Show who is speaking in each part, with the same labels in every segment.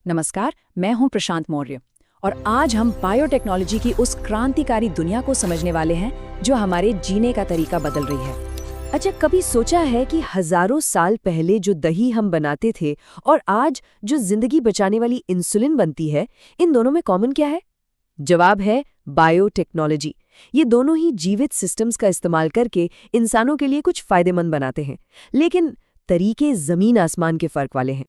Speaker 1: नमस्कार, मैं हूं प्रशांत मौर्य और आज हम बायोटेक्नोलॉजी की उस क्रांतिकारी दुनिया को समझने वाले हैं जो हमारे जीने का तरीका बदल रही है। अच्छा, कभी सोचा है कि हजारों साल पहले जो दही हम बनाते थे और आज जो जिंदगी बचाने वाली इंसुलिन बनती है, इन दोनों में कॉमन क्या है? जवाब है बायोटेक्नोलॉजी। ये दोनों ही जीवित सिस्टम्स का इस्तेमाल करके इंसानों के लिए कुछ फायदेमंद बनाते हैं, लेकिन तरीके जमीन आसमान के फर्क वाले हैं।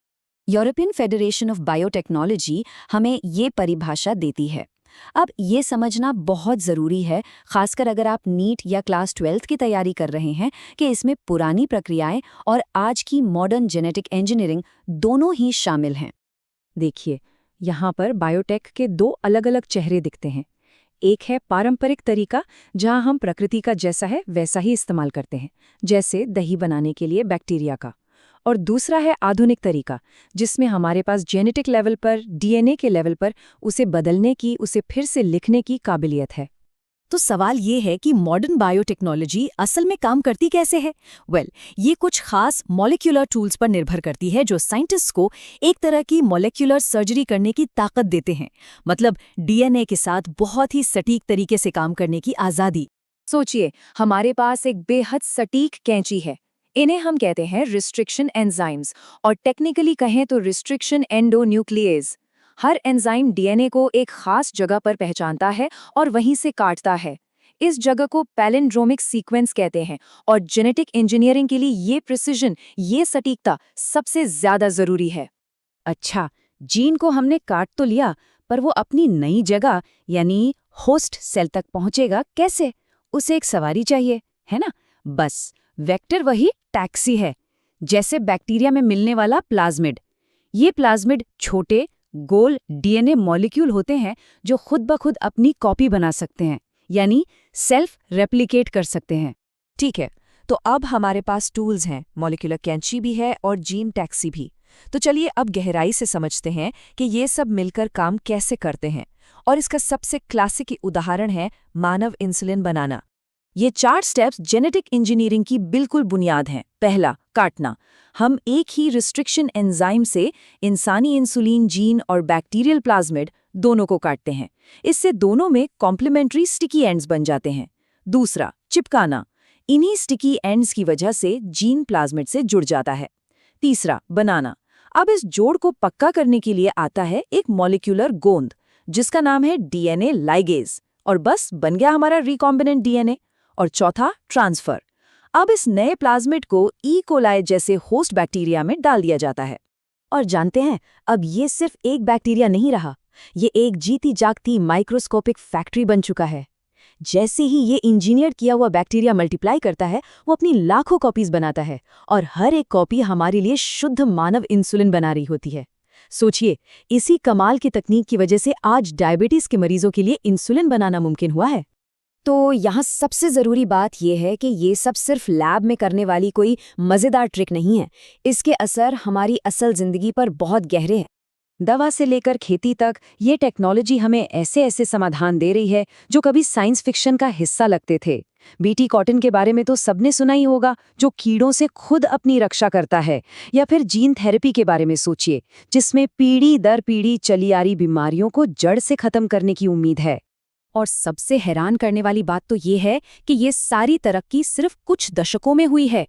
Speaker 2: यूरोपियन फेडरेशन ऑफ बायोटेक्नोलॉजी हमें ये परिभाषा देती है। अब ये समझना बहुत ज़रूरी है, खासकर अगर आप नीट या क्लास 12 की तैयारी कर रहे हैं, कि इसमें पुरानी प्रक्रियाएं और आज की मॉडर्न जेनेटिक इंजीनियरिंग दोनों ही शामिल हैं।
Speaker 1: देखिए, यहाँ पर बायोटेक के दो अलग-अलग चेहरे दिखते हैं। एक है पारंपरिक तरीका, जहाँ हम प्रकृति का जैसा है वैसा ही इस्तेमाल करते हैं, जैसे दही बनाने के लिए बैक्टीरिया का। और दूसरा है आधुनिक तरीका, जिसमें हमारे पास जेनेटिक लेवल पर, डीएनए के लेवल पर उसे बदलने की, उसे फिर से लिखने की काबिलियत है।
Speaker 2: तो सवाल ये है कि मॉडर्न बायोटेक्नोलॉजी असल में काम करती कैसे है? ये कुछ खास मॉलिक्यूलर टूल्स पर निर्भर करती है जो साइंटिस्ट को एक तरह की मॉलिक्यूलर सर्जरी करने की ताकत देते हैं, मतलब डीएनए के साथ बहुत ही सटीक तरीके से काम करने की आज़ादी।
Speaker 1: सोचिए, हमारे पास एक बेहद सटीक कैंची है। इन्हें हम कहते हैं रिस्ट्रिक्शन एंजाइम्स, और टेक्निकली कहें तो रिस्ट्रिक्शन एंडोन्यूक्लिएज। हर एंजाइम डीएनए को एक खास जगह पर पहचानता है और वहीं से काटता है। इस जगह को पैलिंड्रोमिक सीक्वेंस कहते हैं, और जेनेटिक इंजीनियरिंग के लिए ये प्रिसिजन, ये सटीकता सबसे ज्यादा जरूरी है। अच्छा, जीन को हमने काट तो लिया, पर वो अपनी नई जगह यानी होस्ट सेल तक पहुंचेगा कैसे? उसे एक सवारी चाहिए, है ना? बस वेक्टर वही टैक्सी है, जैसे बैक्टीरिया में मिलने वाला प्लाज्मिड। ये प्लाज्मिड छोटे, गोल डीएनए मॉलिक्यूल होते हैं जो खुद ब खुद अपनी कॉपी बना सकते हैं, यानी सेल्फ रेप्लिकेट कर सकते हैं।
Speaker 3: ठीक है, तो अब हमारे पास टूल्स हैं, मॉलिक्यूलर कैंची भी है और जीन टैक्सी भी। तो चलिए अब गहराई से समझते हैं कि ये सब मिलकर काम कैसे करते हैं। और इसका सबसे क्लासिक उदाहरण है मानव इंसुलिन बनाना। ये 4 स्टेप्स जेनेटिक इंजीनियरिंग की बिल्कुल बुनियाद हैं। पहला, काटना। हम एक ही रिस्ट्रिक्शन एंजाइम से इंसानी इंसुलिन जीन और बैक्टीरियल प्लाज्मिड दोनों को काटते हैं। इससे दोनों में कॉम्प्लीमेंट्री स्टिकी एंड्स बन जाते हैं। दूसरा, चिपकाना। इन्हीं स्टिकी एंड्स की वजह से जीन प्लाज्मिड से जुड़ जाता है। तीसरा, बनाना। अब इस जोड़ को पक्का करने के लिए आता है एक मॉलिक्यूलर गोंद, जिसका नाम है डीएनए लाइगेज, और बस बन गया हमारा रिकॉम्बिनेंट डीएनए। और चौथा, ट्रांसफर। अब इस नए प्लाज्मिड को ई कोलाई जैसे होस्ट बैक्टीरिया में डाल दिया जाता है। और जानते हैं, अब ये सिर्फ एक बैक्टीरिया नहीं रहा, ये एक जीती जागती माइक्रोस्कोपिक फैक्ट्री बन चुका है। जैसे ही ये इंजीनियर किया हुआ बैक्टीरिया मल्टीप्लाई करता है, वो अपनी लाखों कॉपीज बनाता है, और हर एक कॉपी हमारे लिए शुद्ध मानव इंसुलिन बना रही होती है। सोचिए, इसी कमाल की तकनीक की वजह से आज डायबिटीज के मरीजों के लिए इंसुलिन बनाना मुमकिन हुआ है।
Speaker 2: तो यहाँ सबसे ज़रूरी बात यह है कि ये सब सिर्फ लैब में करने वाली कोई मज़ेदार ट्रिक नहीं है। इसके असर हमारी असल ज़िंदगी पर बहुत गहरे हैं।
Speaker 1: दवा से लेकर खेती तक ये टेक्नोलॉजी हमें ऐसे ऐसे समाधान दे रही है जो कभी साइंस फिक्शन का हिस्सा लगते थे। बीटी कॉटन के बारे में तो सबने सुना ही होगा, जो कीड़ों से खुद अपनी रक्षा करता है। या फिर जीन थेरेपी के बारे में सोचिए, जिसमें पीढ़ी दर पीढ़ी चली आ रही बीमारियों को जड़ से खत्म करने की उम्मीद है। और सबसे हैरान करने वाली बात तो ये है कि ये सारी तरक्की सिर्फ कुछ दशकों में हुई है।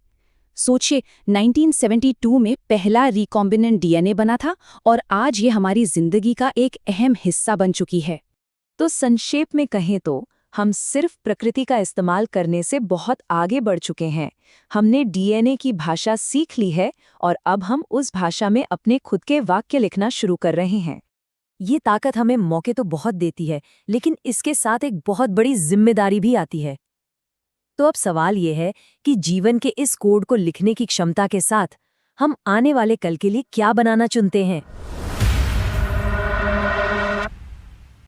Speaker 1: सोचिए, 1972 में पहला रिकॉम्बिनेंट डीएनए बना था, और आज ये हमारी जिंदगी का एक अहम हिस्सा बन चुकी है। तो संक्षेप में कहें तो हम सिर्फ प्रकृति का इस्तेमाल करने से बहुत आगे बढ़ चुके हैं। हमने डीएनए की भाषा सीख ली है, और अब हम उस भाषा में अपने खुद के वाक्य लिखना शुरू कर रहे हैं।
Speaker 3: ये ताकत हमें मौके तो बहुत देती है, लेकिन इसके साथ एक बहुत बड़ी जिम्मेदारी भी आती है। तो अब सवाल ये है कि जीवन के इस कोड को लिखने की क्षमता के साथ हम आने वाले कल के लिए क्या बनाना चुनते हैं।